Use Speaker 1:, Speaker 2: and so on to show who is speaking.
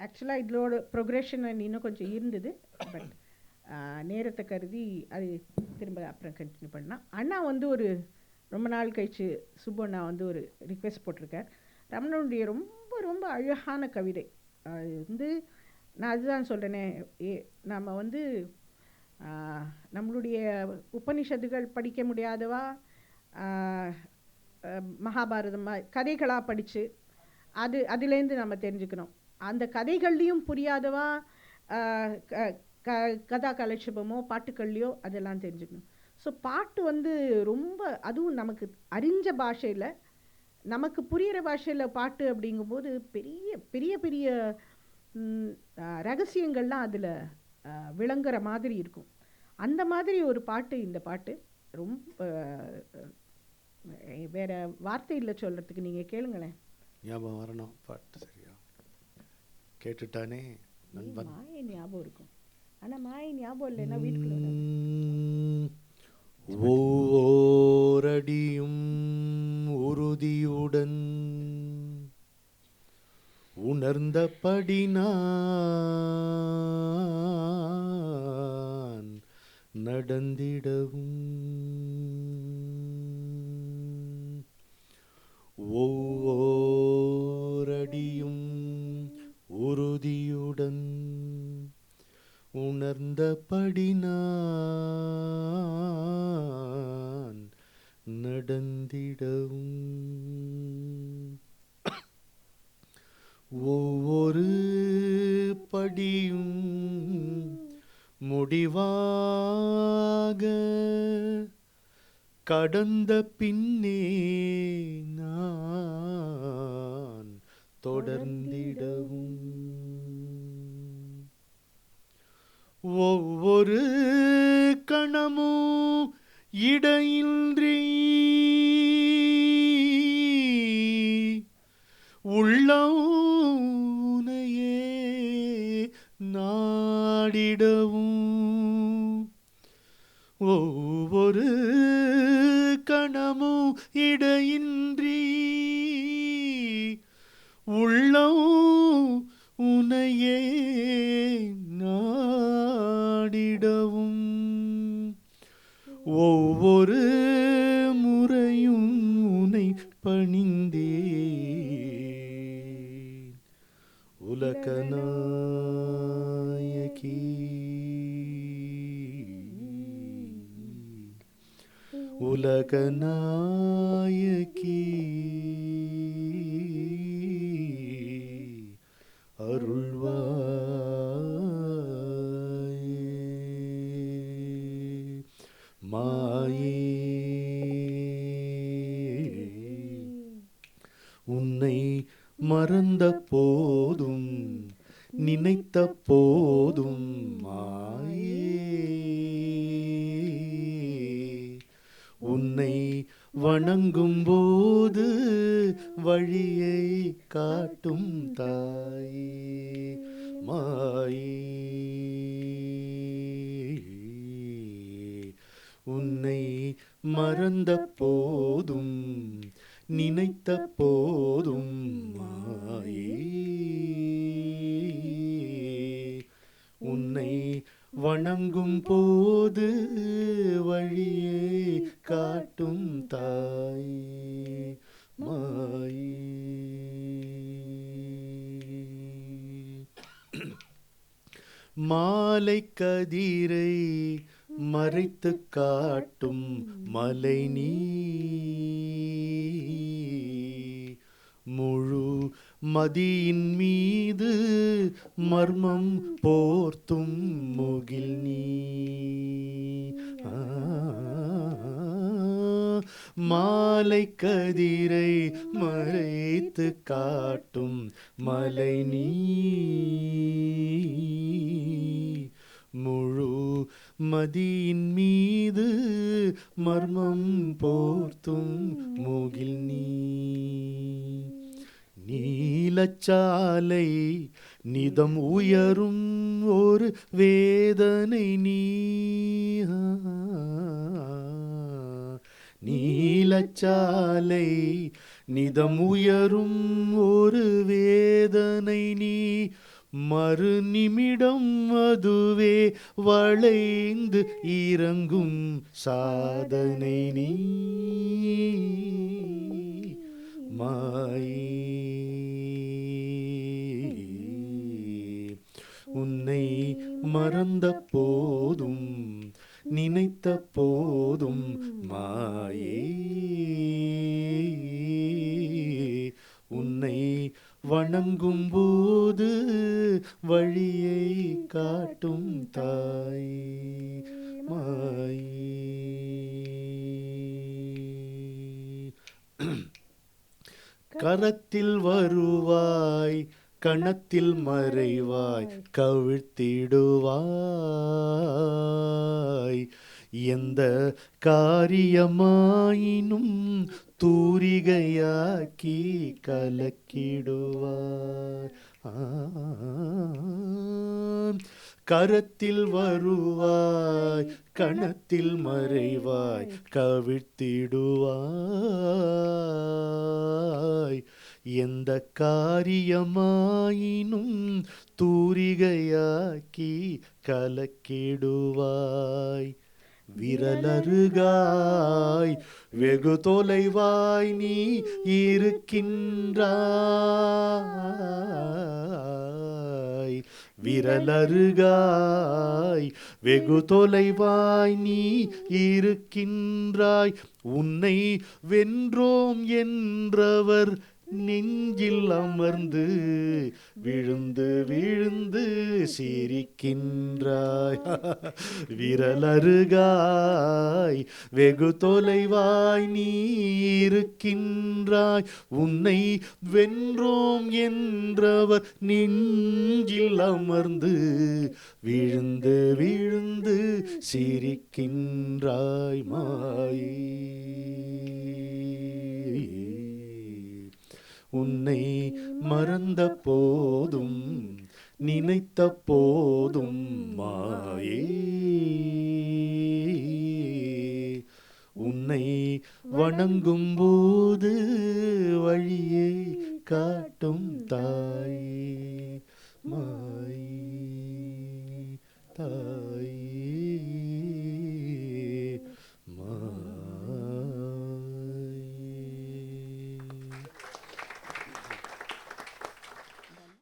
Speaker 1: ஆக்சுவலாக இதோட ப்ரொக்ரெஷன் இன்னும் கொஞ்சம் இருந்தது. பட் நேரத்தை கருதி அது திரும்ப அப்புறம் கண்டினியூ பண்ணால். அண்ணா வந்து ஒரு ரொம்ப நாள் கழிச்சு சுப்பு அண்ணா வந்து ஒரு ரிக்வெஸ்ட் போட்டிருக்கார். ரமணனுடைய ரொம்ப ரொம்ப அழகான கவிதை. அது வந்து நான் அதுதான் சொல்கிறேனே, நம்ம வந்து நம்மளுடைய உபனிஷத்துகள் படிக்க முடியாதவா மகாபாரதம் கதைகளாக படித்து அதுலேருந்து நம்ம தெரிஞ்சுக்கணும். அந்த கதைகள்லேயும் புரியாதவா கதா கலட்சபமோ பாட்டுக்கள்லையோ அதெல்லாம் தெரிஞ்சுக்கணும். ஸோ பாட்டு வந்து ரொம்ப, அதுவும் நமக்கு அறிஞ்ச பாஷையில் நமக்கு புரிகிற பாஷையில் பாட்டு அப்படிங்கும்போது பெரிய பெரிய பெரிய ரகசியங்கள்லாம் அதில் விளங்குற மாதிரி இருக்கும். அந்த மாதிரி ஒரு பாட்டு இந்த பாட்டு. ரொம்ப வேற வார்த்தை இல்லை சொல்கிறதுக்கு. நீங்கள் கேளுங்களேன்.
Speaker 2: ஞாபகம் வரணும் பாட்டு. சரியா கேட்டுட்டானே நண்பன்.
Speaker 1: மாயை ஞாபகம் இருக்கும். ஆனால் மாயை ஞாபகம் இல்லைன்னா வீட்டுக்குள்ள
Speaker 2: ஓரடியும் உறுதியுடன் உணர்ந்தபடி நான் நடந்திடவும் ஓரடியும் உறுதியுடன் உணர்ந்தபடி நான் நடந்திடவும் ஒவ்வொரு படியும் முடிவாக கடந்த பின்னே நான் தொடர்ந்திடவும் ஒவ்வொரு கணமும் இடையின்றி உள்ளவுனையே நாடிடவும் ஒவ்வொரு கணமும் இடையின்றி உள்ளம் உனையே நாடிடவும் ஒவ்வொரு முறையும் உனை பணிந்தேன் உலகநாயகி உலகநாயகி அருள்வாயே மாயே உன்னை மறந்த போதும் நினைத்த போதும் மாயே உன்னை வணங்கும் போது வழியை காட்டும் தாயே மாயே உன்னை மறந்த போதும் நினைத்த போதும் மாயே உன்னை வணங்கும் போது வழியே காட்டும் தாயே மாயே மாலை கதிரை மறைத்து காட்டும் மலை நீ முழு மதியின் மீது மர்மம் போர்த்தும் முகில் நீ மாலை கதிரை மறைத்து காட்டும் மலை நீ முழு மதியின் மீது மர்மம் போர்த்தும் முகில் நீ நீலச்சாலை நிதம் உயரும் ஒரு வேதனை நீ நீலச்சாலை நிதம் உயரும் ஒரு வேதனை நீ மறு நிமிடம் அதுவே வளைந்து இறங்கும் சாதனை நீ மாயே. உன்னை மறந்த போதும் நினைத்த போதும் மாயே. உன்னை வணங்கும் போது வழியை காட்டும் தாய் மாயே. கரத்தில் வருவாய் கணத்தில் மறைவாய் கவிழ்த்திடுவாய். எந்த காரியமாயினும் தூரிகையாக்கி கலக்கிடுவாய். கரத்தில் வருவாய் கணத்தில் மறைவாய் கவிழ்த்திடுவாய். எந்த காரியமாயினும் தூரிகையாக்கி கலக்கிடுவாய். விரலருகாய் வெகு தொலைவாய் நீ இருக்கின்றாய். விரலருகாய் வெகு தொலைவாய் நீ இருக்கின்றாய். உன்னை வென்றோம் என்றவர் நெஞ்சில் அமர்ந்து விழுந்து விழுந்து சிரிக்கின்றாய். விரலருகாய் வெகு தொலைவாய் நீ இருக்கின்றாய். உன்னை வென்றோம் என்றவர் நெஞ்சில் அமர்ந்து விழுந்து விழுந்து சிரிக்கின்றாய் மாயே. உன்னை மறந்த போதும் நினைத்த போதும் மாயே. உன்னை வணங்கும் போது வழியை காட்டும் தாயே மாயே தாயே.